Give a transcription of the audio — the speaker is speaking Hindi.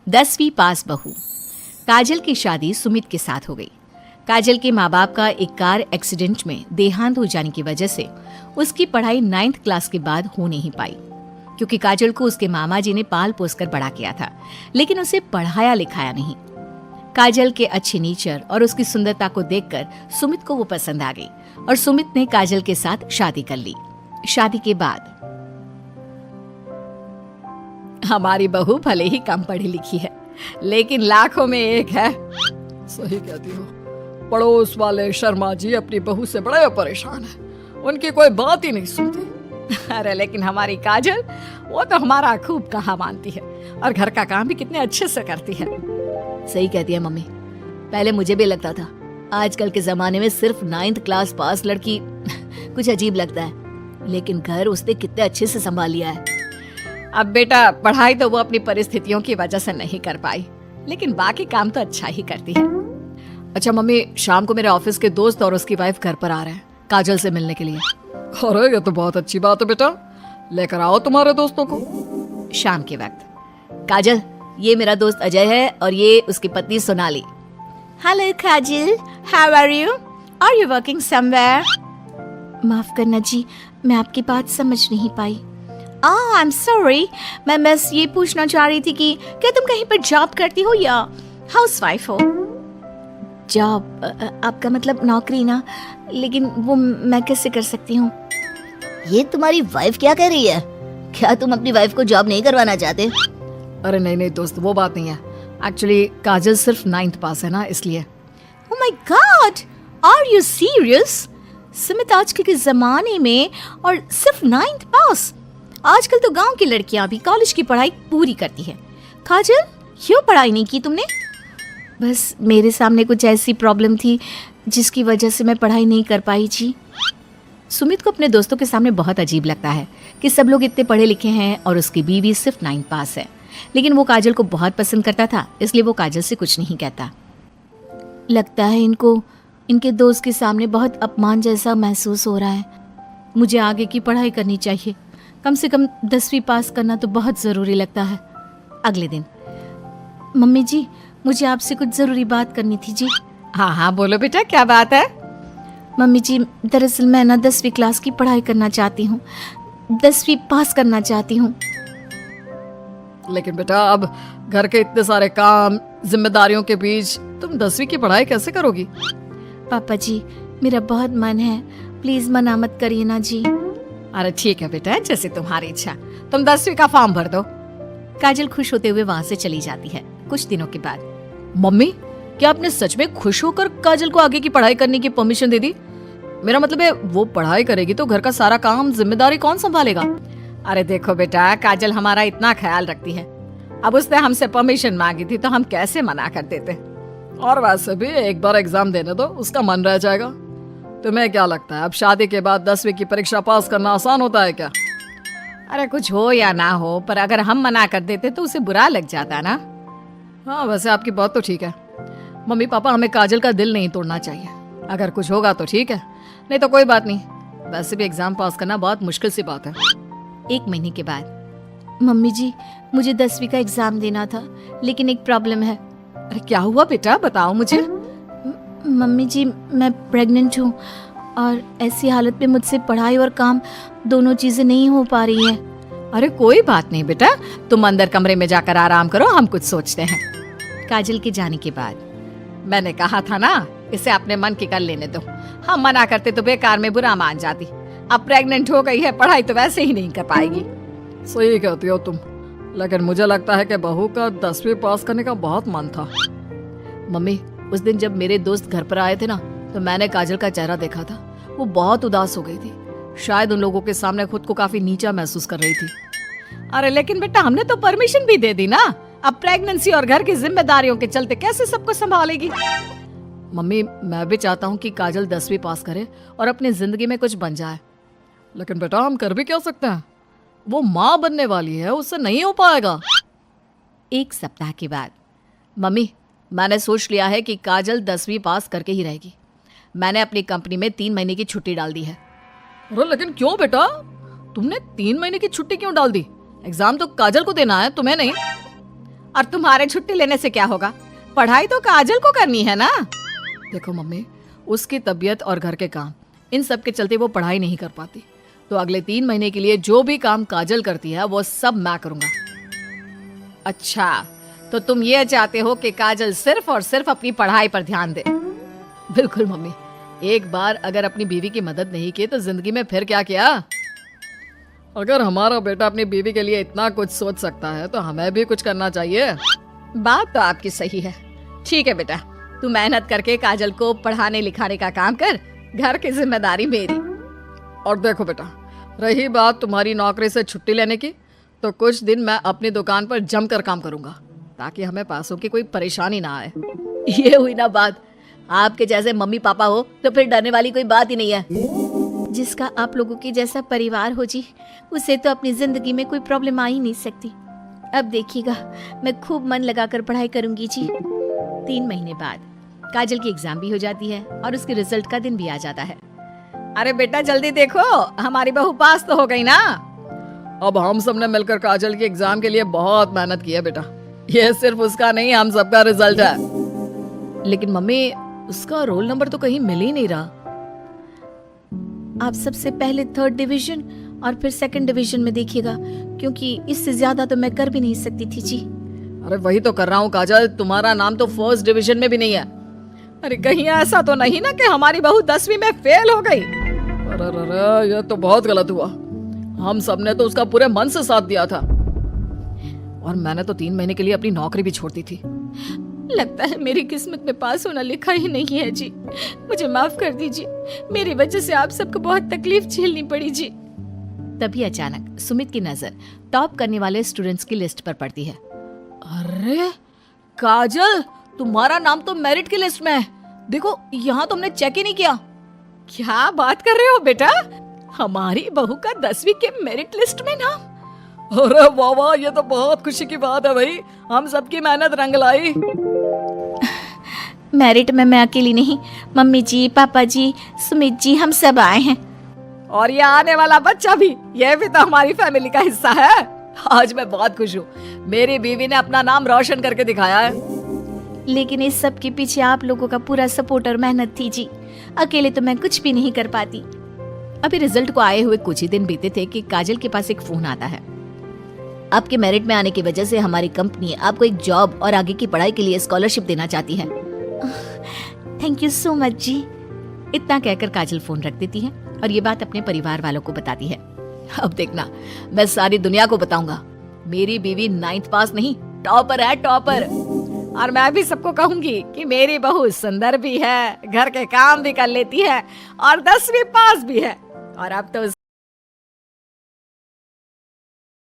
10वीं पास बहू। काजल की शादी सुमित के साथ हो गई। काजल के माँ बाप का एक कार एक्सीडेंट में देहांत हो जाने की वजह से उसकी पढ़ाई 9th क्लास के बाद हो नहीं पाई, क्योंकि काजल को उसके मामा जी ने पाल पोस कर बड़ा किया था, लेकिन उसे पढ़ाया लिखाया नहीं। काजल के अच्छे नेचर और उसकी सुंदरता को देखकर सुमित को वो पसंद आ गई और सुमित ने काजल के साथ शादी कर ली। शादी के बाद हमारी बहू भले ही कम पढ़ी लिखी है, लेकिन लाखों में एक है। सही कहती हो। पड़ोस वाले शर्मा जी अपनी बहू से बड़े परेशान हैं। उनकी कोई बात ही नहीं सुनती। अरे लेकिन हमारी काजल, वो तो हमारा खूब कहा मानती है और घर का काम भी कितने अच्छे से करती है। सही कहती है मम्मी। पहले मुझे भी लगता था आजकल के जमाने में सिर्फ 9th क्लास पास लड़की कुछ अजीब लगता है, लेकिन घर उसने कितने अच्छे से संभाल लिया है। अब बेटा, पढ़ाई तो वो अपनी परिस्थितियों की वजह से नहीं कर पाई, लेकिन बाकी काम तो अच्छा ही करती है। अच्छा मम्मी, शाम को मेरे ऑफिस के दोस्त और उसकी वाइफ घर पर आ रहे हैं काजल से मिलने के लिए। अरे ये तो बहुत अच्छी बात है बेटा, लेकर आओ तुम्हारे दोस्तों को। शाम के वक्त, काजल, ये मेरा दोस्त अजय है और ये उसकी पत्नी Sonali. Hello Kajal, how are you? Are you working somewhere? माफ करना जी, मैं आपकी बात समझ नहीं पाई। आई एम सॉरी, मैं बस ये पूछना चाह रही थी कि क्या तुम कहीं पर जॉब करती हो या हाउसवाइफ हो? जॉब? आपका मतलब नौकरी ना, लेकिन वो मैं कैसे कर सकती हूँ? ये तुम्हारी वाइफ क्या कह रही है? क्या तुम अपनी वाइफ को जॉब नहीं करवाना चाहते? अरे नहीं दोस्त, वो बात नहीं है। एक्चुअली काजल सिर्फ 9th पास है ना, इसलिए। Oh my God, are you serious? Sumit, आजकल के जमाने में और सिर्फ 9th पास? आजकल तो गांव की लड़कियां भी कॉलेज की पढ़ाई पूरी करती है। काजल, क्यों पढ़ाई नहीं की तुमने? बस मेरे सामने कुछ ऐसी प्रॉब्लम थी जिसकी वजह से मैं पढ़ाई नहीं कर पाई जी। सुमित को अपने दोस्तों के सामने बहुत अजीब लगता है कि सब लोग इतने पढ़े लिखे हैं और उसकी बीवी सिर्फ 9th पास है, लेकिन वो काजल को बहुत पसंद करता था, इसलिए वो काजल से कुछ नहीं कहता। लगता है इनको इनके दोस्त के सामने बहुत अपमान जैसा महसूस हो रहा है। मुझे आगे की पढ़ाई करनी चाहिए, कम से कम 10वीं पास करना तो बहुत ज़रूरी लगता है। अगले दिन, मम्मी जी, मुझे आपसे कुछ ज़रूरी बात करनी थी जी। हाँ हाँ बोलो बेटा, क्या बात है? मम्मी जी, दरअसल मैं ना 10वीं क्लास की पढ़ाई करना चाहती हूँ, 10वीं पास करना चाहती हूँ। लेकिन बेटा, अब घर के इतने सारे काम, जिम्मेदारियों के बीच तुम 10वीं की पढ़ाई कैसे करोगी? पापा जी, मेरा बहुत मन है, प्लीज मना मत करिए ना जी। अरे ठीक है बेटा, जैसे तुम्हारी इच्छा। तुम 10वीं का फॉर्म भर दो। काजल खुश होते हुए वहाँ से चली जाती है। कुछ दिनों के बाद, मम्मी, क्या आपने सच में खुश होकर काजल को आगे की पढ़ाई करने की परमिशन दे दी? मेरा मतलब है, वो पढ़ाई करेगी तो घर का सारा काम, जिम्मेदारी कौन संभालेगा? अरे देखो बेटा, काजल हमारा इतना ख्याल रखती है, अब उसने हमसे परमिशन मांगी थी तो हम कैसे मना कर देते। और वैसे भी एक बार एग्जाम देने दो, उसका मन रह जाएगा। तुम्हें क्या लगता है, अब शादी के बाद 10वीं की परीक्षा पास करना आसान होता है क्या? अरे कुछ हो या ना हो, पर अगर हम मना कर देते तो उसे बुरा लग जाता ना। हाँ, वैसे आपकी बात तो ठीक है। मम्मी पापा, हमें काजल का दिल नहीं तोड़ना चाहिए। अगर कुछ होगा तो ठीक है, नहीं तो कोई बात नहीं। वैसे भी एग्जाम पास करना बहुत मुश्किल सी बात है। 1 महीने के बाद, मम्मी जी, मुझे 10वीं का एग्जाम देना था, लेकिन एक प्रॉब्लम है। अरे क्या हुआ बेटा, बताओ मुझे। मम्मी जी, मैं प्रेग्नेंट हूँ और ऐसी हालत में मुझसे पढ़ाई और काम दोनों चीजें नहीं हो पा रही है। अरे कोई बात नहीं बेटा, तुम अंदर कमरे में जाकर आराम करो, हम कुछ सोचते हैं। काजल के जाने के बाद, मैंने कहा था ना, इसे अपने मन की कर लेने दो। हम मना करते तो बेकार में बुरा मान जाती। अब प्रेग्नेंट हो गई है, पढ़ाई तो वैसे ही नहीं कर पाएगी। सही कहती हो तुम, लेकिन मुझे लगता है कि बहू का 10वीं पास करने का बहुत मन था। मम्मी, उस दिन जब मेरे दोस्त घर पर आए थे ना, तो मैंने काजल का चेहरा देखा था। वो बहुत उदास हो गई थी, शायद उन लोगों के सामने खुद को काफी नीचा महसूस कर रही थी। अरे लेकिन बेटा, हमने तो परमिशन भी दे दी ना। अब प्रेगनेंसी और घर की जिम्मेदारियों के चलते कैसे सबको संभालेगी? मम्मी, मैं भी चाहता हूँ कि काजल 10वीं पास करे और अपनी जिंदगी में कुछ बन जाए, लेकिन बेटा हम कर भी क्या सकते हैं? वो माँ बनने वाली है, उससे नहीं हो पाएगा। 1 सप्ताह के बाद, मम्मी, मैंने सोच लिया है कि काजल 10वीं पास करके ही रहेगी। मैंने अपनी कंपनी में 3 महीने की छुट्टी डाल दी है। अरे लेकिन क्यों बेटा, तुमने 3 महीने की छुट्टी क्यों डाल दी? एग्जाम तो काजल को देना है, तुम्हें नहीं। और तुम्हारे छुट्टी लेने से क्या होगा? पढ़ाई तो काजल को करनी है ना। देखो मम्मी, उसकी तबीयत और घर के काम, इन सब के चलते वो पढ़ाई नहीं कर पाती। तो अगले 3 महीने के लिए जो भी काम काजल करती है वो सब मैं करूंगा। अच्छा, तो तुम ये चाहते हो कि काजल सिर्फ और सिर्फ अपनी पढ़ाई पर ध्यान दे? बिल्कुल मम्मी, एक बार अगर अपनी बीवी की मदद नहीं की तो जिंदगी में फिर क्या किया? अगर हमारा बेटा अपनी बीवी के लिए इतना कुछ सोच सकता है तो हमें भी कुछ करना चाहिए। बात तो आपकी सही है। ठीक है बेटा, तू मेहनत करके काजल को पढ़ाने लिखाने का काम कर, घर की जिम्मेदारी मेरी। और देखो बेटा, रही बात तुम्हारी नौकरी से छुट्टी लेने की, तो कुछ दिन मैं अपनी दुकान पर जमकर काम करूंगा ताकि हमें पैसों की कोई परेशानी ना आए। ये हुई ना बात। आपके जैसे मम्मी पापा हो तो फिर डरने वाली कोई बात ही नहीं है। जिसका आप लोगों के जैसा परिवार हो जी, उसे तो अपनी जिंदगी में कोई प्रॉब्लम आ ही नहीं सकती। अब देखिएगा, मैं खूब मन लगाकर पढ़ाई करूंगी जी। 3 महीने बाद काजल की एग्जाम भी हो जाती है और उसके रिजल्ट का दिन भी आ जाता है। अरे बेटा जल्दी देखो, हमारी बहू पास तो हो गई ना। अब हम सब ने मिलकर काजल की एग्जाम के लिए बहुत मेहनत की है बेटा। ये सिर्फ उसका नहीं, हम सबका रिजल्ट है। लेकिन मम्मी, उसका रोल नंबर तो कहीं मिल ही नहीं रहा। आप सबसे पहले 3rd डिवीजन और फिर 2nd डिवीजन में देखिएगा, क्योंकि इससे ज्यादा तो मैं कर भी नहीं सकती थी जी। अरे वही तो कर रहा हूँ काजल, तुम्हारा नाम तो 1st डिवीजन में भी नहीं है। अरे कहीं ऐसा तो नहीं ना कि हमारी बहू 10वीं में फेल हो गई? अरे ये तो बहुत गलत हुआ। हम सबने तो उसका पूरे मन से साथ दिया था, और मैंने तो 3 महीने के लिए अपनी नौकरी भी छोड़ दी थी। लगता है मेरी किस्मत में पास होना लिखा ही नहीं है जी। मुझे माफ कर दीजिए, मेरी वजह से आप सबको बहुत तकलीफ झेलनी पड़ी जी। तभी अचानक सुमित की नजर टॉप करने वाले स्टूडेंट्स की लिस्ट पर पड़ती है। अरे काजल, तुम्हारा नाम तो मेरिट की लिस्ट में है। देखो, यहाँ तुमने चेक ही नहीं किया। क्या बात कर रहे हो बेटा? हमारी बहू का 10वीं के मेरिट लिस्ट में नाम? अरे वाह वाह, ये तो बहुत खुशी की बात है भाई। हम सबकी मेहनत रंग लाई। मेरिट में मैं अकेली नहीं, मम्मी जी, पापा जी, सुमित जी, हम सब आए हैं। और ये आने वाला बच्चा भी, ये भी तो हमारी फैमिली का हिस्सा है। आज मैं बहुत खुश हूँ, मेरी बीवी ने अपना नाम रोशन करके दिखाया है। लेकिन इस सब के पीछे आप लोगों का पूरा सपोर्ट और मेहनत थी जी। अकेले तो मैं कुछ भी नहीं कर पाती। अभी रिजल्ट को आए हुए कुछ ही दिन बीते थे कि काजल के पास एक फोन आता है। आपके मेरिट में आने की वजह से हमारी कंपनी आपको एक जॉब और आगे की पढ़ाई के लिए स्कॉलरशिप देना चाहती है। थैंक यू सो मच जी। इतना कहकर काजल फोन रख देती है और ये बात अपने परिवार वालों को बताती है। अब देखना, मैं सारी दुनिया को बताऊंगा, मेरी बीवी 9th पास नहीं, टॉपर है, टॉपर। और मैं भी सबको कहूंगी कि मेरी बहू सुंदर भी है, घर के काम भी कर लेती है और 10वीं पास भी है। और अब तो